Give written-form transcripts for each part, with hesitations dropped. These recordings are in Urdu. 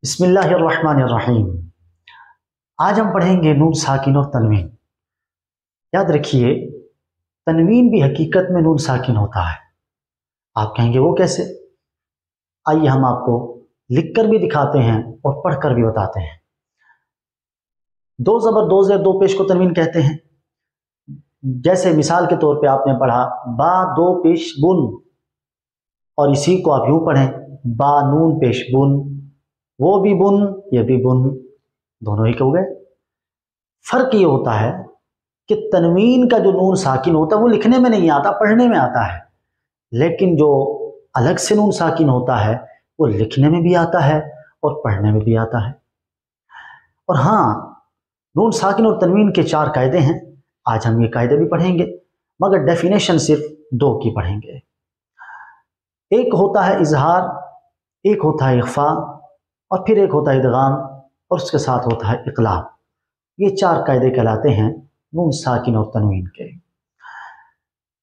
بسم اللہ الرحمن الرحیم۔ آج ہم پڑھیں گے نون ساکن اور تنوین۔ یاد رکھیے تنوین بھی حقیقت میں نون ساکن ہوتا ہے۔ آپ کہیں گے وہ کیسے؟ آئیے ہم آپ کو لکھ کر بھی دکھاتے ہیں اور پڑھ کر بھی بتاتے ہیں۔ دو زبر دو زیر دو پیش کو تنوین کہتے ہیں۔ جیسے مثال کے طور پہ آپ نے پڑھا با دو پیش بن، اور اسی کو آپ یوں پڑھیں با نون پیش بن، وہ بھی بن یہ بھی بن، دونوں ہی ہو گئے۔ فرق یہ ہوتا ہے کہ تنوین کا جو نون ساکن ہوتا ہے وہ لکھنے میں نہیں آتا، پڑھنے میں آتا ہے، لیکن جو الگ سے نون ساکن ہوتا ہے وہ لکھنے میں بھی آتا ہے اور پڑھنے میں بھی آتا ہے۔ اور ہاں، نون ساکن اور تنوین کے 4 قاعدے ہیں۔ آج ہم یہ قاعدے بھی پڑھیں گے، مگر ڈیفینیشن صرف 2 کی پڑھیں گے۔ ایک ہوتا ہے اظہار، ایک ہوتا ہے اخفاء، اور پھر ایک ہوتا ہے ادغام، اور اس کے ساتھ ہوتا ہے اقلاب۔ یہ 4 قاعدے کہلاتے ہیں نون ساکن اور تنوین کے۔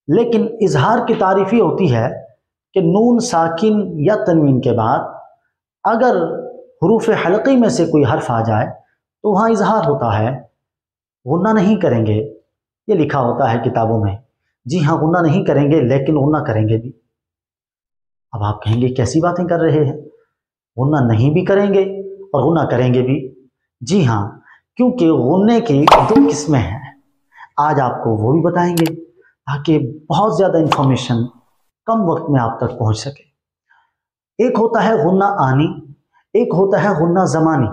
لیکن اظہار کی تعریف یہ ہوتی ہے کہ نون ساکن یا تنوین کے بعد اگر حروف حلقی میں سے کوئی حرف آ جائے تو وہاں اظہار ہوتا ہے، غنہ نہیں کریں گے۔ یہ لکھا ہوتا ہے کتابوں میں، جی ہاں غنہ نہیں کریں گے لیکن غنہ کریں گے بھی۔ اب آپ کہیں گے کیسی باتیں کر رہے ہیں، غنہ نہیں بھی کریں گے اور غنہ کریں گے بھی؟ جی ہاں، کیونکہ غنے کی 2 قسمیں ہیں۔ آج آپ کو وہ بھی بتائیں گے تاکہ بہت زیادہ انفارمیشن کم وقت میں آپ تک پہنچ سکے۔ ایک ہوتا ہے غنہ آنی، ایک ہوتا ہے غنہ زمانی۔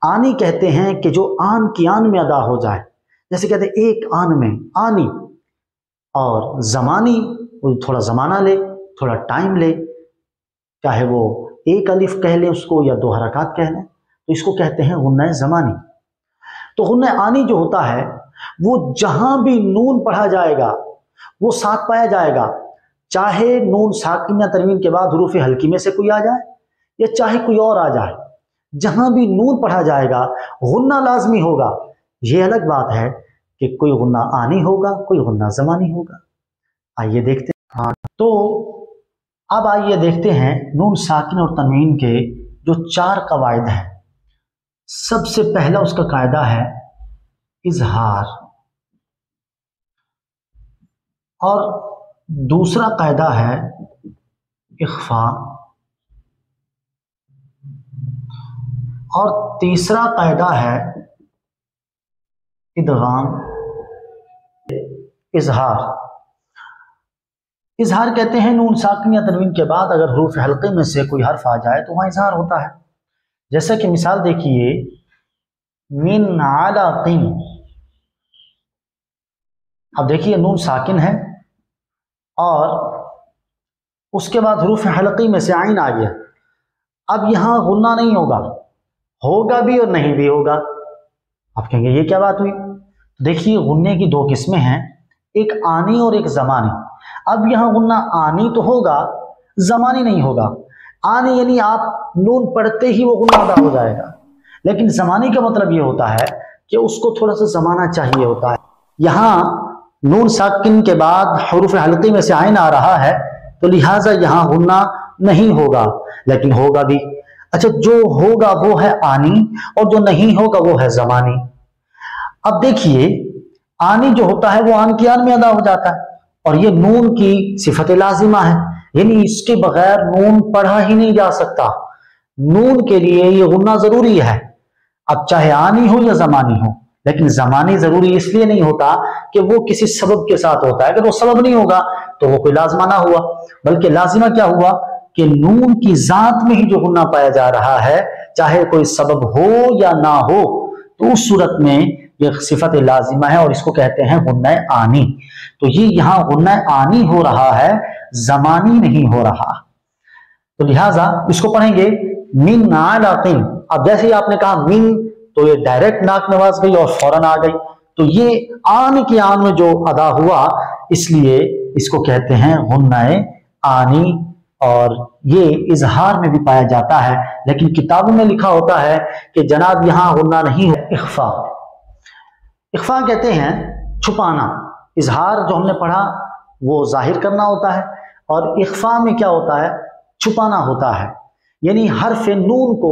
آنی کہتے ہیں کہ جو آن کی آن میں ادا ہو جائے، جیسے کہتے ہیں ایک آن میں آنی، اور زمانی وہ تھوڑا زمانہ لے، تھوڑا ٹائم لے، چاہے وہ ایک الف کہہ لیں اس کو یا 2 حرکات کہہ لیں، تو اس کو کہتے ہیں غنہ زمانی۔ تو غنہ آنی جو ہوتا ہے وہ جہاں بھی نون پڑھا جائے گا وہ ساتھ پایا جائے گا، چاہے نون ساکن یا تنوین کے بعد حروف حلقی میں سے کوئی آ جائے یا چاہے کوئی اور آ جائے، جہاں بھی نون پڑھا جائے گا غنہ لازمی ہوگا۔ یہ الگ بات ہے کہ کوئی غنہ آنی ہوگا کوئی غنہ زمانی ہوگا۔ آئیے دیکھتے ہیں۔ تو اب آئیے دیکھتے ہیں نون ساکن اور تنوین کے جو 4 قواعد ہیں۔ سب سے پہلا اس کا قاعدہ ہے اظہار، اور دوسرا قاعدہ ہے اخفاء، اور تیسرا قاعدہ ہے ادغام۔ اظہار کہتے ہیں نون ساکن یا تنوین کے بعد اگر حروف حلقے میں سے کوئی حرف آ جائے تو وہاں اظہار ہوتا ہے۔ جیسا کہ مثال دیکھیے من علق، اب دیکھیے نون ساکن ہے اور اس کے بعد حروف حلقی میں سے عین آ گیا۔ اب یہاں غنہ نہیں ہوگا، ہوگا بھی اور نہیں بھی ہوگا۔ آپ کہیں گے یہ کیا بات ہوئی؟ دیکھیے غنے کی 2 قسمیں ہیں، ایک آنی اور ایک زمانی۔ اب یہاں غنہ آنی تو ہوگا، زمانی نہیں ہوگا۔ آنی یعنی آپ نون پڑھتے ہی وہ غنہ ادا ہو جائے گا، لیکن زمانی کا مطلب یہ ہوتا ہے کہ اس کو تھوڑا سا زمانہ چاہیے ہوتا ہے۔ یہاں نون ساکن کے بعد حروف حلقی میں سے عین آ رہا ہے تو لہٰذا یہاں غنہ نہیں ہوگا، لیکن ہوگا بھی۔ اچھا، جو ہوگا وہ ہے آنی اور جو نہیں ہوگا وہ ہے زمانی۔ اب دیکھیے آنی جو ہوتا ہے وہ آن کی آن میں ادا ہو جاتا ہے، اور یہ نون کی صفت لازمہ ہے، یعنی اس کے بغیر نون پڑھا ہی نہیں جا سکتا۔ نون کے لیے یہ غنہ ضروری ہے، اب چاہے آنی ہو یا زمانی ہو۔ لیکن زمانی ضروری اس لیے نہیں ہوتا کہ وہ کسی سبب کے ساتھ ہوتا ہے، اگر وہ سبب نہیں ہوگا تو وہ کوئی لازمہ نہ ہوا، بلکہ لازمہ کیا ہوا کہ نون کی ذات میں ہی جو غنہ پایا جا رہا ہے، چاہے کوئی سبب ہو یا نہ ہو، تو اس صورت میں یہ صفت لازمہ ہے اور اس کو کہتے ہیں غنہ آنی۔ تو یہ یہاں غنہ آنی ہو رہا ہے، زمانی نہیں ہو رہا۔ تو لہٰذا اس کو پڑھیں گے من علق۔ اب جیسے ہی آپ نے کہا من تو یہ ڈائریکٹ ناک نواز گئی اور فوراً آ گئی، تو یہ آن کی آن میں جو ادا ہوا اس لیے اس کو کہتے ہیں غنہ آنی، اور یہ اظہار میں بھی پایا جاتا ہے، لیکن کتابوں میں لکھا ہوتا ہے کہ جناب یہاں غنہ نہیں ہے۔ اخفاء، اخفاء کہتے ہیں چھپانا۔ اظہار جو ہم نے پڑھا وہ ظاہر کرنا ہوتا ہے، اور اخفاء میں کیا ہوتا ہے؟ چھپانا ہوتا ہے، یعنی حرف نون کو